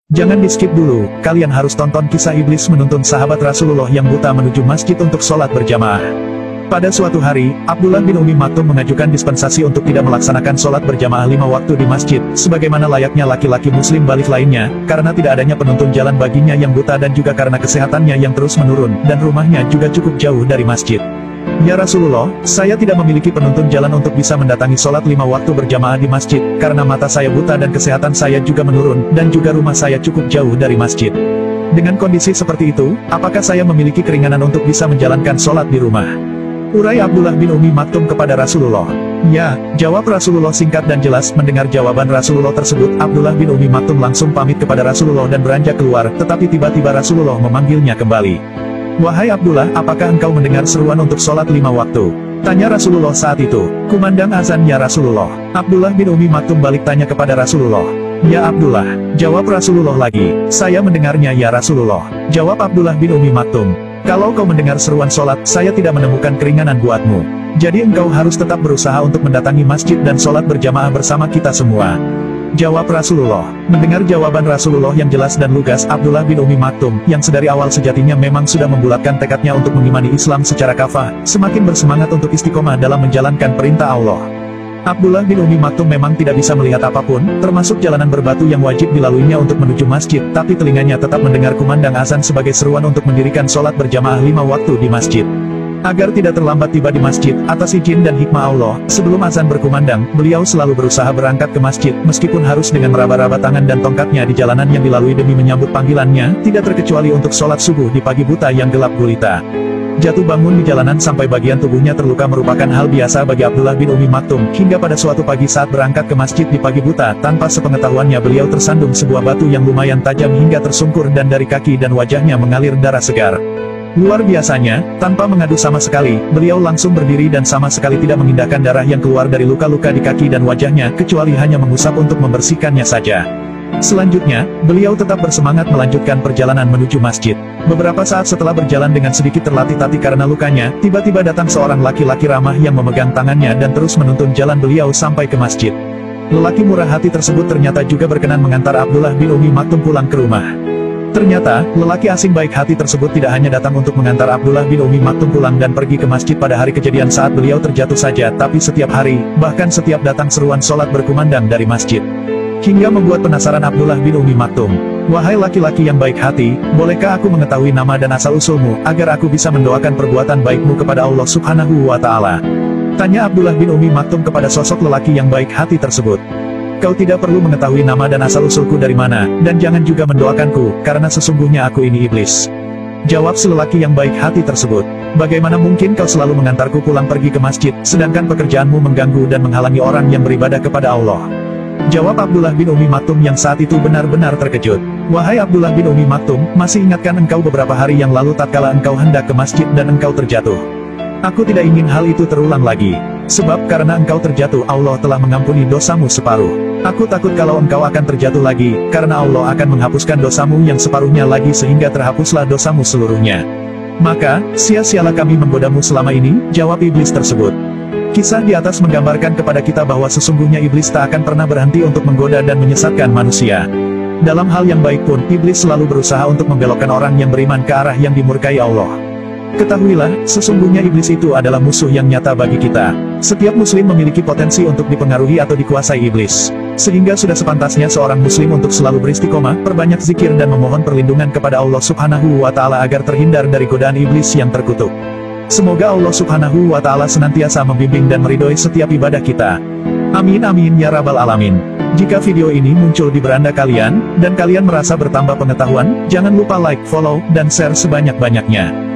Jangan di-skip dulu, kalian harus tonton kisah iblis menuntun sahabat Rasulullah yang buta menuju masjid untuk sholat berjamaah. Pada suatu hari, Abdullah bin Ummi Maktum mengajukan dispensasi untuk tidak melaksanakan sholat berjamaah 5 waktu di masjid, sebagaimana layaknya laki-laki muslim balik lainnya, karena tidak adanya penuntun jalan baginya yang buta dan juga karena kesehatannya yang terus menurun, dan rumahnya juga cukup jauh dari masjid. Ya Rasulullah, saya tidak memiliki penuntun jalan untuk bisa mendatangi sholat 5 waktu berjamaah di masjid, karena mata saya buta dan kesehatan saya juga menurun, dan juga rumah saya cukup jauh dari masjid. Dengan kondisi seperti itu, apakah saya memiliki keringanan untuk bisa menjalankan sholat di rumah? Urai Abdullah bin Ummi Maktum kepada Rasulullah. Ya, jawab Rasulullah singkat dan jelas. Mendengar jawaban Rasulullah tersebut, Abdullah bin Ummi Maktum langsung pamit kepada Rasulullah dan beranjak keluar, tetapi tiba-tiba Rasulullah memanggilnya kembali. Wahai Abdullah, apakah engkau mendengar seruan untuk sholat 5 waktu? Tanya Rasulullah saat itu. Kumandang azan ya Rasulullah. Abdullah bin Ummi Maktum balik tanya kepada Rasulullah. Ya Abdullah, jawab Rasulullah lagi. Saya mendengarnya ya Rasulullah. Jawab Abdullah bin Ummi Maktum. Kalau kau mendengar seruan sholat, saya tidak menemukan keringanan buatmu. Jadi engkau harus tetap berusaha untuk mendatangi masjid dan sholat berjamaah bersama kita semua. Jawab Rasulullah. Mendengar jawaban Rasulullah yang jelas dan lugas, Abdullah bin Ummi Maktum, yang sedari awal sejatinya memang sudah membulatkan tekadnya untuk mengimani Islam secara kafah, semakin bersemangat untuk istiqomah dalam menjalankan perintah Allah. Abdullah bin Ummi Maktum memang tidak bisa melihat apapun, termasuk jalanan berbatu yang wajib dilaluinya untuk menuju masjid, tapi telinganya tetap mendengar kumandang azan sebagai seruan untuk mendirikan sholat berjamaah 5 waktu di masjid. Agar tidak terlambat tiba di masjid, atas izin dan hikmah Allah, sebelum azan berkumandang, beliau selalu berusaha berangkat ke masjid, meskipun harus dengan meraba-raba tangan dan tongkatnya di jalanan yang dilalui demi menyambut panggilannya, tidak terkecuali untuk sholat subuh di pagi buta yang gelap gulita. Jatuh bangun di jalanan sampai bagian tubuhnya terluka merupakan hal biasa bagi Abdullah bin Ummi Maktum, hingga pada suatu pagi saat berangkat ke masjid di pagi buta, tanpa sepengetahuannya beliau tersandung sebuah batu yang lumayan tajam hingga tersungkur dan dari kaki dan wajahnya mengalir darah segar. Luar biasanya, tanpa mengadu sama sekali, beliau langsung berdiri dan sama sekali tidak mengindahkan darah yang keluar dari luka-luka di kaki dan wajahnya, kecuali hanya mengusap untuk membersihkannya saja. Selanjutnya, beliau tetap bersemangat melanjutkan perjalanan menuju masjid. Beberapa saat setelah berjalan dengan sedikit terlatih-tatih karena lukanya, tiba-tiba datang seorang laki-laki ramah yang memegang tangannya dan terus menuntun jalan beliau sampai ke masjid. Lelaki murah hati tersebut ternyata juga berkenan mengantar Abdullah bin Ummi Maktum pulang ke rumah. Ternyata, lelaki asing baik hati tersebut tidak hanya datang untuk mengantar Abdullah bin Ummi Maktum pulang dan pergi ke masjid pada hari kejadian saat beliau terjatuh saja, tapi setiap hari, bahkan setiap datang seruan sholat berkumandang dari masjid. Hingga membuat penasaran Abdullah bin Ummi Maktum. Wahai laki-laki yang baik hati, bolehkah aku mengetahui nama dan asal-usulmu, agar aku bisa mendoakan perbuatan baikmu kepada Allah Subhanahu wa Ta'ala? Tanya Abdullah bin Ummi Maktum kepada sosok lelaki yang baik hati tersebut. Kau tidak perlu mengetahui nama dan asal-usulku dari mana, dan jangan juga mendoakanku, karena sesungguhnya aku ini iblis. Jawab si lelaki yang baik hati tersebut. Bagaimana mungkin kau selalu mengantarku pulang pergi ke masjid, sedangkan pekerjaanmu mengganggu dan menghalangi orang yang beribadah kepada Allah? Jawab Abdullah bin Ummi Maktum yang saat itu benar-benar terkejut. Wahai Abdullah bin Ummi Maktum, masih ingatkah engkau beberapa hari yang lalu tatkala engkau hendak ke masjid dan engkau terjatuh? Aku tidak ingin hal itu terulang lagi. Sebab karena engkau terjatuh, Allah telah mengampuni dosamu separuh. Aku takut kalau engkau akan terjatuh lagi, karena Allah akan menghapuskan dosamu yang separuhnya lagi sehingga terhapuslah dosamu seluruhnya. Maka, sia-sialah kami menggodamu selama ini, jawab iblis tersebut. Kisah di atas menggambarkan kepada kita bahwa sesungguhnya iblis tak akan pernah berhenti untuk menggoda dan menyesatkan manusia. Dalam hal yang baik pun, iblis selalu berusaha untuk membelokkan orang yang beriman ke arah yang dimurkai Allah. Ketahuilah, sesungguhnya iblis itu adalah musuh yang nyata bagi kita. Setiap muslim memiliki potensi untuk dipengaruhi atau dikuasai iblis. Sehingga sudah sepantasnya seorang muslim untuk selalu beristiqomah, perbanyak zikir dan memohon perlindungan kepada Allah Subhanahu wa Ta'ala agar terhindar dari godaan iblis yang terkutuk. Semoga Allah Subhanahu wa Ta'ala senantiasa membimbing dan meridhoi setiap ibadah kita. Amin amin ya rabbal alamin. Jika video ini muncul di beranda kalian, dan kalian merasa bertambah pengetahuan, jangan lupa like, follow, dan share sebanyak-banyaknya.